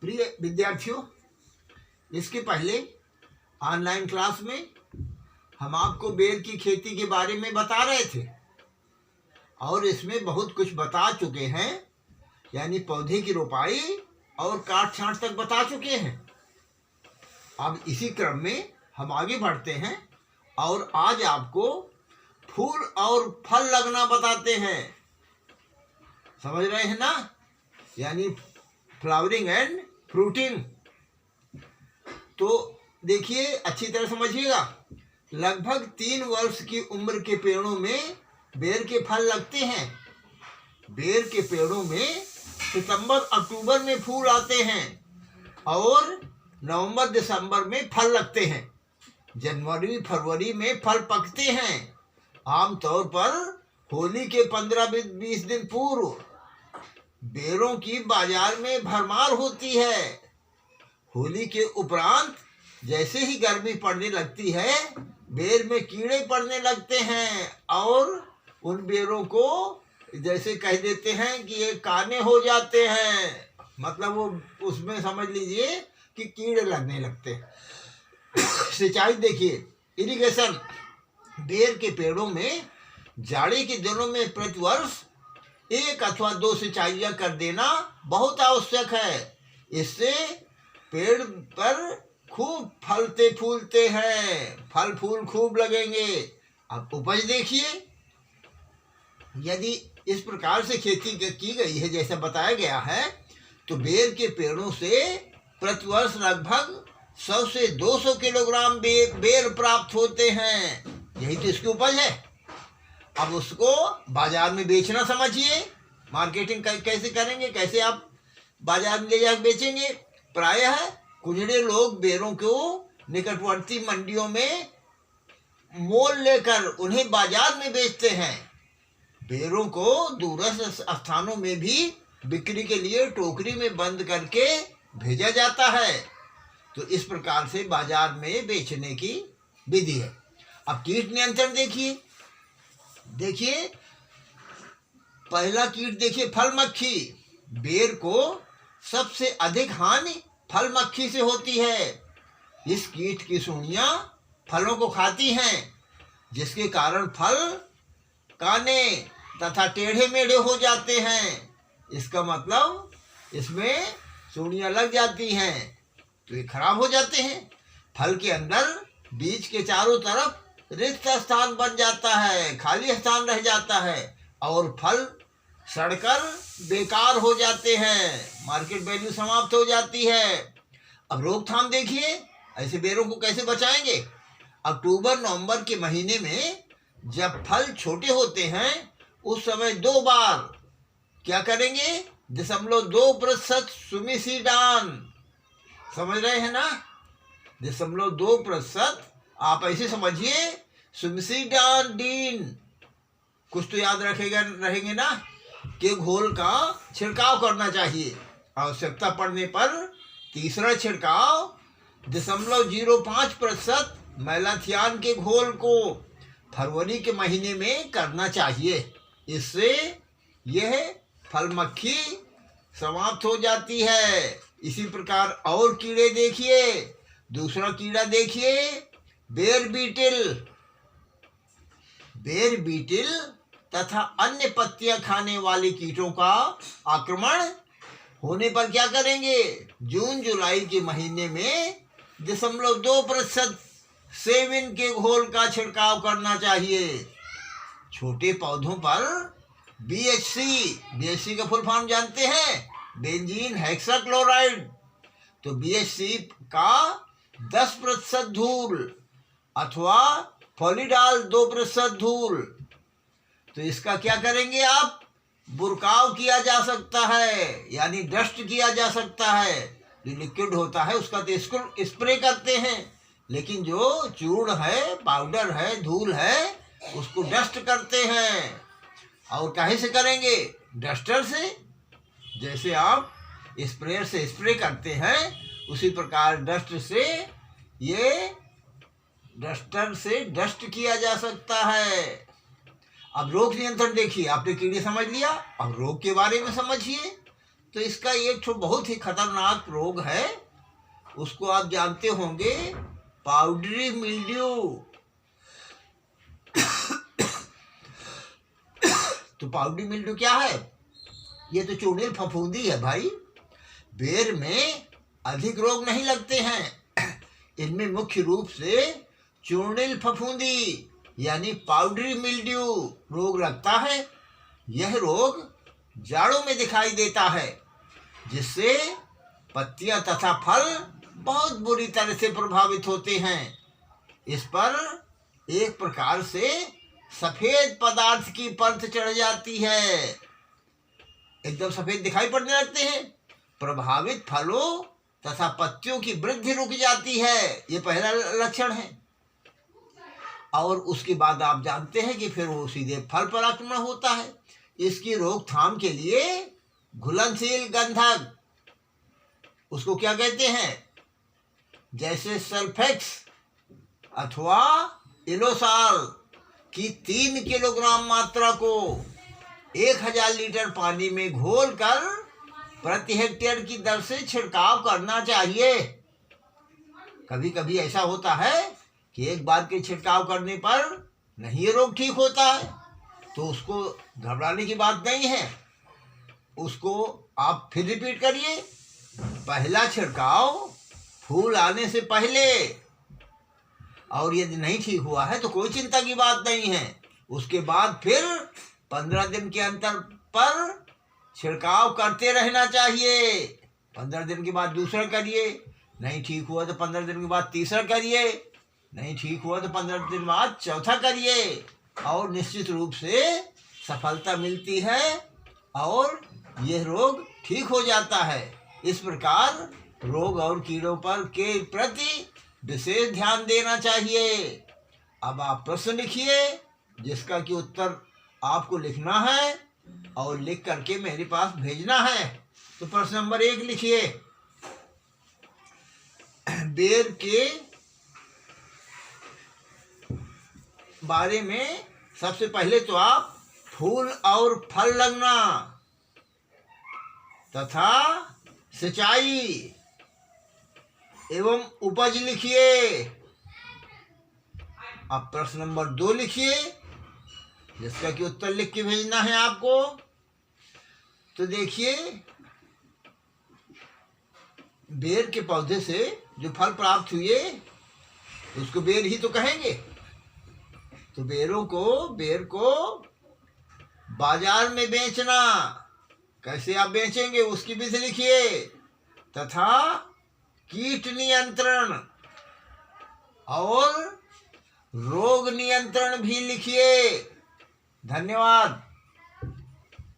प्रिय विद्यार्थियों, इसके पहले ऑनलाइन क्लास में हम आपको बेर की खेती के बारे में बता रहे थे और इसमें बहुत कुछ बता चुके हैं, यानी पौधे की रोपाई और काट छांट तक बता चुके हैं। अब इसी क्रम में हम आगे बढ़ते हैं और आज आपको फूल और फल लगना बताते हैं। समझ रहे हैं ना? यानी फ्लावरिंग एंड फ्रूटिंग। तो देखिए, अच्छी तरह समझिएगा। लगभग 3 वर्ष की उम्र के पेड़ों में बेर के फल लगते हैं। बेर के पेड़ों में सितंबर अक्टूबर में फूल आते हैं और नवंबर दिसंबर में फल लगते हैं। जनवरी फरवरी में फल पकते हैं। आमतौर पर होली के 15-20 दिन पूर्व बेरों की बाजार में भरमार होती है। होली के उपरांत जैसे ही गर्मी पड़ने लगती है, बेर में कीड़े पड़ने लगते हैं और उन बेरों को जैसे कह देते हैं कि ये काने हो जाते हैं। मतलब वो उसमें समझ लीजिए कि कीड़े लगने लगते हैं। सिंचाई देखिए, इरिगेशन। बेर के पेड़ों में जाड़े के दिनों में प्रतिवर्ष 1 अथवा 2 सिंचाइयाँ कर देना बहुत आवश्यक है। इससे पेड़ पर खूब फलते फूलते हैं, फल फूल खूब लगेंगे। अब उपज देखिए, यदि इस प्रकार से खेती की गई है जैसा बताया गया है, तो बेर के पेड़ों से प्रतिवर्ष लगभग 100 से 200 किलोग्राम बेर प्राप्त होते हैं। यही तो इसकी उपज है। अब उसको बाजार में बेचना समझिए। मार्केटिंग कैसे करेंगे, कैसे आप बाजार में ले जाकर बेचेंगे। प्रायः कुछ लोग बेरों को निकटवर्ती मंडियों में मोल लेकर उन्हें बाजार में बेचते हैं। बेरों को दूरस्थ स्थानों में भी बिक्री के लिए टोकरी में बंद करके भेजा जाता है। तो इस प्रकार से बाजार में बेचने की विधि है। अब कीट नियंत्रण देखिए, पहला कीट देखिए, फल मक्खी। बेर को सबसे अधिक हानि फल मक्खी से होती है। इस कीट की सूंडियां फलों को खाती हैं, जिसके कारण फल काने तथा टेढ़े मेढ़े हो जाते हैं। इसका मतलब इसमें सूंडियां लग जाती हैं तो ये खराब हो जाते हैं। फल के अंदर बीज के चारों तरफ रिक्त स्थान बन जाता है, खाली स्थान रह जाता है और फल सड़कर बेकार हो जाते हैं, मार्केट वैल्यू समाप्त हो जाती है। अब रोकथाम देखिए, ऐसे बेरों को कैसे बचाएंगे। अक्टूबर नवंबर के महीने में जब फल छोटे होते हैं, उस समय 2 बार क्या करेंगे, 0.2% सुमिसिडान। समझ रहे हैं ना? 0.2% आप ऐसे समझिए, सुमिसिडान डीन, कुछ तो याद रहेंगे ना, के घोल का छिड़काव करना चाहिए। आवश्यकता पड़ने पर तीसरा छिड़काव 0.05% मैलाथियान के घोल को फरवरी के महीने में करना चाहिए। इससे यह फल मक्खी समाप्त हो जाती है। इसी प्रकार और कीड़े देखिए। दूसरा कीड़ा देखिए, बेर बीटिल तथा अन्य पत्तियां खाने वाले कीटों का आक्रमण होने पर क्या करेंगे, जून जुलाई के महीने में 0.2% सेविन के घोल का छिड़काव करना चाहिए। छोटे पौधों पर BHC का फुल फॉर्म जानते हैं, बेंजीन हेक्साक्लोराइड। तो BHC का 10% धूल अथवा फॉलिडाल 2% धूल। तो इसका क्या करेंगे आप, बुरकाव किया जा सकता है, यानी डस्ट किया जा सकता है। जो लिक्विड होता है उसका तो इसको स्प्रे करते हैं, लेकिन जो चूर्ण है, पाउडर है, धूल है, उसको डस्ट करते हैं। और काहे से करेंगे, डस्टर से। जैसे आप स्प्रेयर से स्प्रे करते हैं, उसी प्रकार डस्टर से डस्ट किया जा सकता है। अब रोग नियंत्रण देखिए, आपने कीड़े समझ लिया, अब रोग के बारे में समझिए। तो इसका एक ठो बहुत ही खतरनाक रोग है, उसको आप जानते होंगे, पाउडरी मिल्ड्यू। तो पाउडरी मिल्ड्यू क्या है? ये तो चूर्णिल फफूंदी है भाई। बेर में अधिक रोग नहीं लगते हैं, इनमें मुख्य रूप से चूर्णिल फफूंदी यानी पाउडरी मिल्ड्यू रोग लगता है। यह रोग जाड़ों में दिखाई देता है, जिससे पत्तियां तथा फल बहुत बुरी तरह से प्रभावित होते हैं। इस पर एक प्रकार से सफेद पदार्थ की परत चढ़ जाती है, एकदम सफेद दिखाई पड़ने लगते हैं। प्रभावित फलों तथा पत्तियों की वृद्धि रुक जाती है, ये पहला लक्षण है। और उसके बाद आप जानते हैं कि फिर वो सीधे फल पर आक्रमण होता है। इसकी रोकथाम के लिए घुलनशील गंधक, उसको क्या कहते हैं, जैसे सल्फेक्स अथवा इलोसाल की 3 किलोग्राम मात्रा को 1000 लीटर पानी में घोलकर प्रति हेक्टेयर की दर से छिड़काव करना चाहिए। कभी कभी ऐसा होता है कि एक बार के छिड़काव करने पर नहीं रोग ठीक होता है, तो उसको घबराने की बात नहीं है, उसको आप फिर रिपीट करिए। पहला छिड़काव फूल आने से पहले, और यदि नहीं ठीक हुआ है तो कोई चिंता की बात नहीं है। उसके बाद फिर 15 दिन के अंतर पर छिड़काव करते रहना चाहिए। 15 दिन के बाद दूसरा करिए, नहीं ठीक हुआ तो 15 दिन के बाद तीसरा करिए, नहीं ठीक हुआ तो 15 दिन बाद चौथा करिए, और निश्चित रूप से सफलता मिलती है और यह रोग ठीक हो जाता है। इस प्रकार रोग और कीड़ों पर के प्रति विशेष ध्यान देना चाहिए। अब आप प्रश्न लिखिए, जिसका कि उत्तर आपको लिखना है और लिख करके मेरे पास भेजना है। तो प्रश्न नंबर 1 लिखिए, बेर के बारे में सबसे पहले तो आप फूल और फल लगना तथा सिंचाई एवं उपज लिखिए। अब प्रश्न नंबर 2 लिखिए, जिसका कि उत्तर लिख के भेजना है आपको। तो देखिए, बेर के पौधे से जो फल प्राप्त हुए उसको बेर ही तो कहेंगे। तो बेर को बाजार में बेचना, कैसे आप बेचेंगे उसकी विधि लिखिए, तथा कीट नियंत्रण और रोग नियंत्रण भी लिखिए। धन्यवाद।